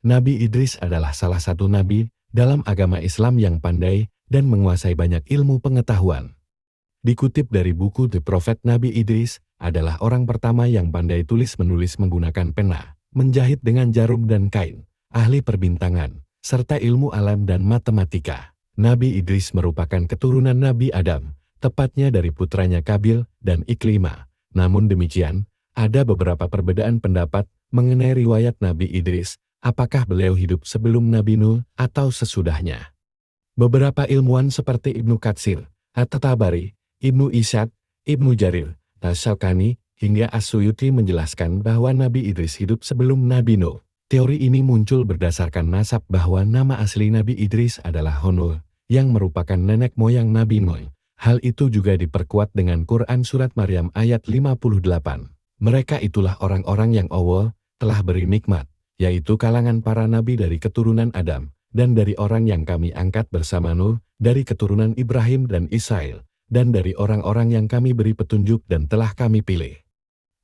Nabi Idris adalah salah satu nabi dalam agama Islam yang pandai dan menguasai banyak ilmu pengetahuan. Dikutip dari buku The Prophet, Nabi Idris adalah orang pertama yang pandai tulis-menulis menggunakan pena, menjahit dengan jarum dan kain, ahli perbintangan, serta ilmu alam dan matematika. Nabi Idris merupakan keturunan Nabi Adam, tepatnya dari putranya Kabil dan Iklimah. Namun demikian, ada beberapa perbedaan pendapat mengenai riwayat Nabi Idris, apakah beliau hidup sebelum Nabi Nuh atau sesudahnya. Beberapa ilmuwan seperti Ibnu Katsir, At-Tabari, Ibnu Ishaq, Ibnu Jarir, Asy-Syaukani, hingga As-Suyuti menjelaskan bahwa Nabi Idris hidup sebelum Nabi Nuh. Teori ini muncul berdasarkan nasab bahwa nama asli Nabi Idris adalah Honul, yang merupakan nenek moyang Nabi Nuh. Hal itu juga diperkuat dengan Quran Surat Maryam ayat 58. Mereka itulah orang-orang yang Allah telah beri nikmat, yaitu kalangan para nabi dari keturunan Adam, dan dari orang yang kami angkat bersama Nuh, dari keturunan Ibrahim dan Israel, dan dari orang-orang yang kami beri petunjuk dan telah kami pilih.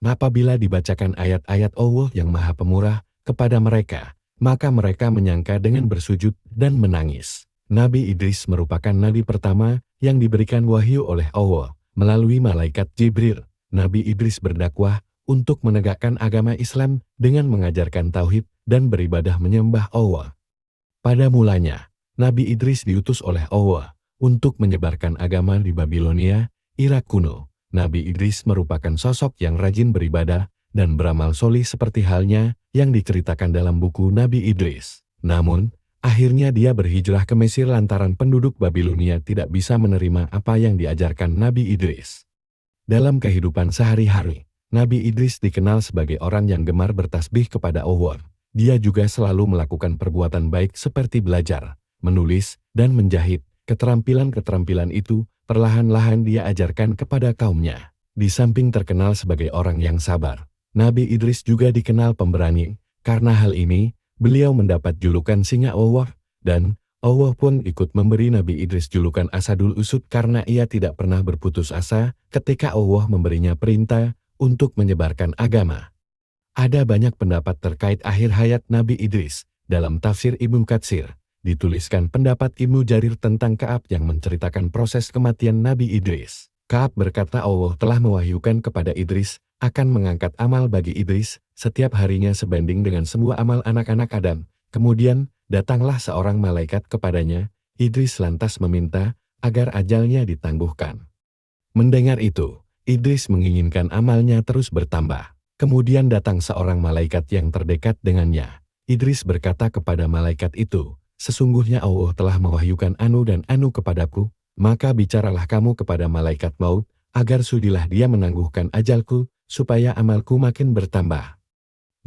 Apabila dibacakan ayat-ayat Allah yang Maha Pemurah kepada mereka, maka mereka menyangka dengan bersujud dan menangis. Nabi Idris merupakan nabi pertama yang diberikan wahyu oleh Allah melalui malaikat Jibril. Nabi Idris berdakwah untuk menegakkan agama Islam dengan mengajarkan tauhid dan beribadah menyembah Allah. Pada mulanya, Nabi Idris diutus oleh Allah untuk menyebarkan agama di Babilonia, Irak kuno. Nabi Idris merupakan sosok yang rajin beribadah dan beramal solih seperti halnya yang diceritakan dalam buku Nabi Idris. Namun, akhirnya dia berhijrah ke Mesir lantaran penduduk Babilonia tidak bisa menerima apa yang diajarkan Nabi Idris. Dalam kehidupan sehari-hari, Nabi Idris dikenal sebagai orang yang gemar bertasbih kepada Allah. Dia juga selalu melakukan perbuatan baik seperti belajar, menulis, dan menjahit. Keterampilan-keterampilan itu perlahan-lahan dia ajarkan kepada kaumnya. Di samping terkenal sebagai orang yang sabar, Nabi Idris juga dikenal pemberani. Karena hal ini, beliau mendapat julukan singa Allah, dan Allah pun ikut memberi Nabi Idris julukan Asadul Usud karena ia tidak pernah berputus asa ketika Allah memberinya perintah untuk menyebarkan agama. Ada banyak pendapat terkait akhir hayat Nabi Idris. Dalam tafsir Ibnu Katsir, dituliskan pendapat Ibnu Jarir tentang Ka'ab yang menceritakan proses kematian Nabi Idris. Ka'ab berkata Allah telah mewahyukan kepada Idris akan mengangkat amal bagi Idris setiap harinya sebanding dengan semua amal anak-anak Adam. Kemudian datanglah seorang malaikat kepadanya. Idris lantas meminta agar ajalnya ditangguhkan. Mendengar itu, Idris menginginkan amalnya terus bertambah. Kemudian datang seorang malaikat yang terdekat dengannya. Idris berkata kepada malaikat itu, "Sesungguhnya Allah telah mewahyukan anu dan anu kepadaku, maka bicaralah kamu kepada malaikat maut, agar sudilah dia menangguhkan ajalku, supaya amalku makin bertambah."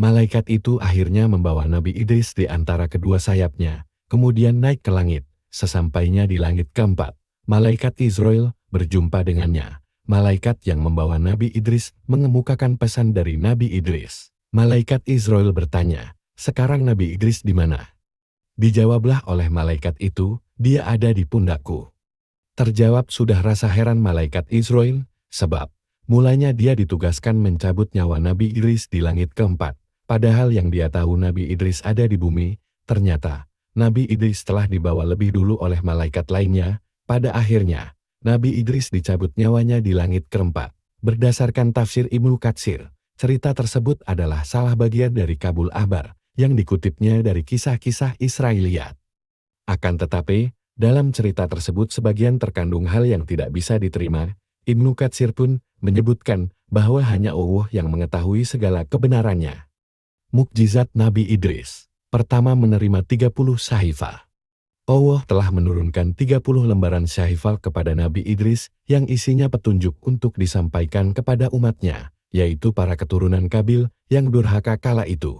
Malaikat itu akhirnya membawa Nabi Idris di antara kedua sayapnya, kemudian naik ke langit. Sesampainya di langit keempat, malaikat Israel berjumpa dengannya. Malaikat yang membawa Nabi Idris mengemukakan pesan dari Nabi Idris. Malaikat Israel bertanya, "Sekarang Nabi Idris di mana?" Dijawablah oleh malaikat itu, "Dia ada di pundakku." Terjawab sudah rasa heran malaikat Israel, sebab mulanya dia ditugaskan mencabut nyawa Nabi Idris di langit keempat. Padahal yang dia tahu Nabi Idris ada di bumi, ternyata Nabi Idris telah dibawa lebih dulu oleh malaikat lainnya. Pada akhirnya, Nabi Idris dicabut nyawanya di langit keempat. Berdasarkan tafsir Ibnu Katsir, cerita tersebut adalah salah bagian dari Kabul Ahbar yang dikutipnya dari kisah-kisah Israiliyat. Akan tetapi, dalam cerita tersebut sebagian terkandung hal yang tidak bisa diterima. Ibnu Katsir pun menyebutkan bahwa hanya Allah yang mengetahui segala kebenarannya. Mukjizat Nabi Idris. Pertama, menerima 30 sahifah. Allah telah menurunkan 30 lembaran syahifal kepada Nabi Idris yang isinya petunjuk untuk disampaikan kepada umatnya, yaitu para keturunan Kabil yang durhaka kala itu.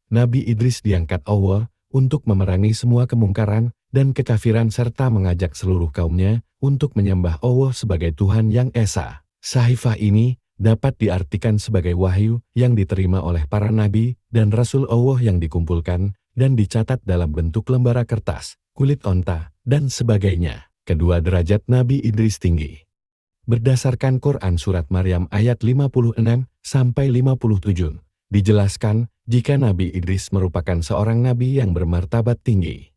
Nabi Idris diangkat Allah untuk memerangi semua kemungkaran dan kekafiran serta mengajak seluruh kaumnya untuk menyembah Allah sebagai Tuhan yang Esa. Sahifah ini dapat diartikan sebagai wahyu yang diterima oleh para nabi dan rasul Allah yang dikumpulkan dan dicatat dalam bentuk lembar kertas, kulit onta, dan sebagainya. Kedua, derajat Nabi Idris tinggi. Berdasarkan Quran Surat Maryam ayat 56-57, dijelaskan jika Nabi Idris merupakan seorang nabi yang bermartabat tinggi.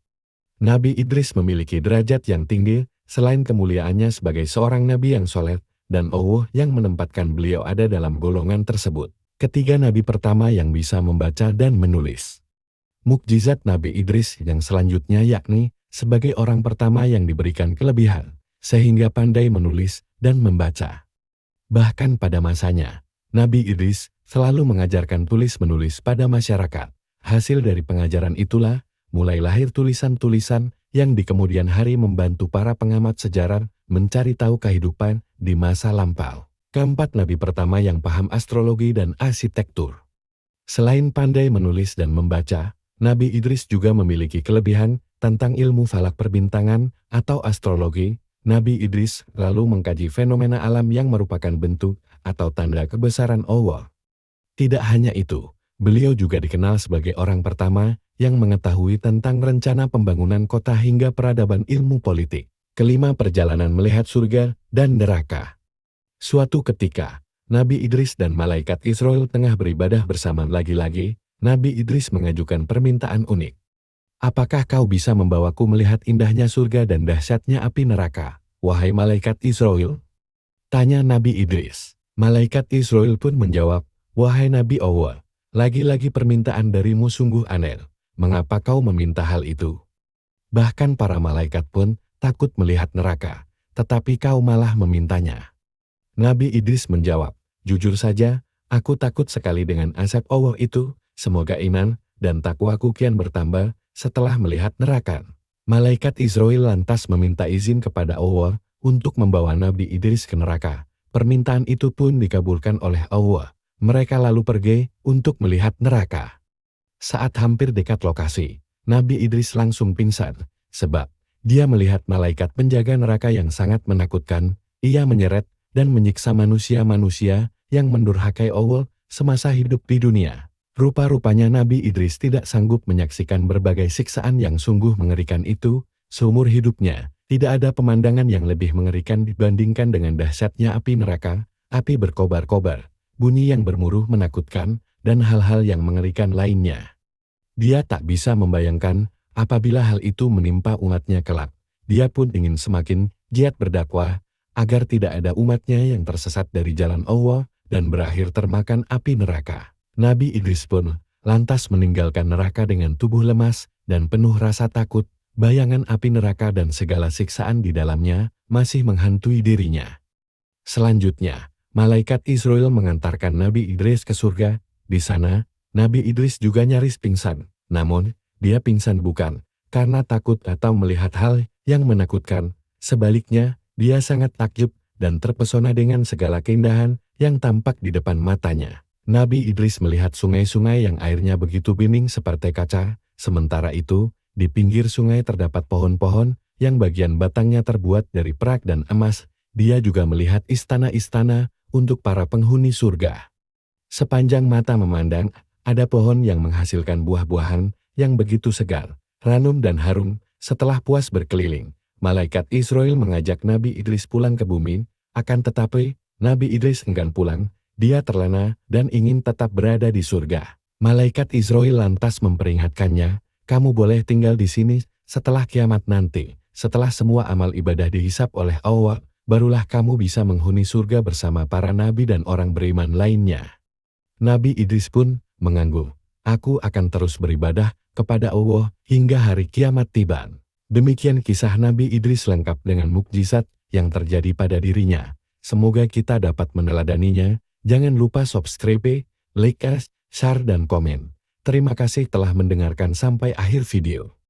Nabi Idris memiliki derajat yang tinggi, selain kemuliaannya sebagai seorang nabi yang soleh, dan Allah yang menempatkan beliau ada dalam golongan tersebut. Ketiga nabi pertama yang bisa membaca dan menulis. Mukjizat Nabi Idris yang selanjutnya yakni sebagai orang pertama yang diberikan kelebihan, sehingga pandai menulis dan membaca. Bahkan pada masanya, Nabi Idris selalu mengajarkan tulis-menulis pada masyarakat. Hasil dari pengajaran itulah, mulai lahir tulisan-tulisan yang di kemudian hari membantu para pengamat sejarah mencari tahu kehidupan di masa lampau. Keempat nabi pertama yang paham astrologi dan arsitektur. Selain pandai menulis dan membaca, Nabi Idris juga memiliki kelebihan tentang ilmu falak perbintangan atau astrologi. Nabi Idris lalu mengkaji fenomena alam yang merupakan bentuk atau tanda kebesaran Allah. Tidak hanya itu, beliau juga dikenal sebagai orang pertama yang mengetahui tentang rencana pembangunan kota hingga peradaban ilmu politik. Kelima, perjalanan melihat surga dan neraka. Suatu ketika, Nabi Idris dan malaikat Israel tengah beribadah bersama lagi-lagi. Nabi Idris mengajukan permintaan unik. Apakah kau bisa membawaku melihat indahnya surga dan dahsyatnya api neraka, wahai malaikat Israel? Tanya Nabi Idris. Malaikat Israel pun menjawab, wahai Nabi Allah, lagi-lagi permintaan darimu sungguh aneh. Mengapa kau meminta hal itu? Bahkan para malaikat pun takut melihat neraka, tetapi kau malah memintanya. Nabi Idris menjawab, jujur saja, aku takut sekali dengan azab Allah itu, semoga iman dan takwaku kian bertambah setelah melihat neraka. Malaikat Israel lantas meminta izin kepada Allah untuk membawa Nabi Idris ke neraka. Permintaan itu pun dikabulkan oleh Allah. Mereka lalu pergi untuk melihat neraka. Saat hampir dekat lokasi, Nabi Idris langsung pingsan, sebab dia melihat malaikat penjaga neraka yang sangat menakutkan. Ia menyeret dan menyiksa manusia-manusia yang mendurhakai Allah semasa hidup di dunia. Rupa-rupanya Nabi Idris tidak sanggup menyaksikan berbagai siksaan yang sungguh mengerikan itu. Seumur hidupnya, tidak ada pemandangan yang lebih mengerikan dibandingkan dengan dahsyatnya api neraka, api berkobar-kobar, bunyi yang bermuruh menakutkan, dan hal-hal yang mengerikan lainnya. Dia tak bisa membayangkan apabila hal itu menimpa umatnya kelak. Dia pun ingin semakin giat berdakwah, agar tidak ada umatnya yang tersesat dari jalan Allah dan berakhir termakan api neraka. Nabi Idris pun lantas meninggalkan neraka dengan tubuh lemas dan penuh rasa takut. Bayangan api neraka dan segala siksaan di dalamnya masih menghantui dirinya. Selanjutnya, malaikat Israel mengantarkan Nabi Idris ke surga. Di sana, Nabi Idris juga nyaris pingsan. Namun, dia pingsan bukan karena takut atau melihat hal yang menakutkan. Sebaliknya, dia sangat takjub dan terpesona dengan segala keindahan yang tampak di depan matanya. Nabi Idris melihat sungai-sungai yang airnya begitu bening seperti kaca. Sementara itu, di pinggir sungai terdapat pohon-pohon yang bagian batangnya terbuat dari perak dan emas. Dia juga melihat istana-istana untuk para penghuni surga. Sepanjang mata memandang, ada pohon yang menghasilkan buah-buahan yang begitu segar, ranum dan harum. Setelah puas berkeliling, malaikat Israel mengajak Nabi Idris pulang ke bumi. Akan tetapi, Nabi Idris enggan pulang. Dia terlena dan ingin tetap berada di surga. Malaikat Israel lantas memperingatkannya, kamu boleh tinggal di sini setelah kiamat nanti. Setelah semua amal ibadah dihisap oleh Allah, barulah kamu bisa menghuni surga bersama para nabi dan orang beriman lainnya. Nabi Idris pun mengangguk. Aku akan terus beribadah kepada Allah hingga hari kiamat tiba. Demikian kisah Nabi Idris lengkap dengan mukjizat yang terjadi pada dirinya. Semoga kita dapat meneladaninya. Jangan lupa subscribe, like, share, dan komen. Terima kasih telah mendengarkan sampai akhir video.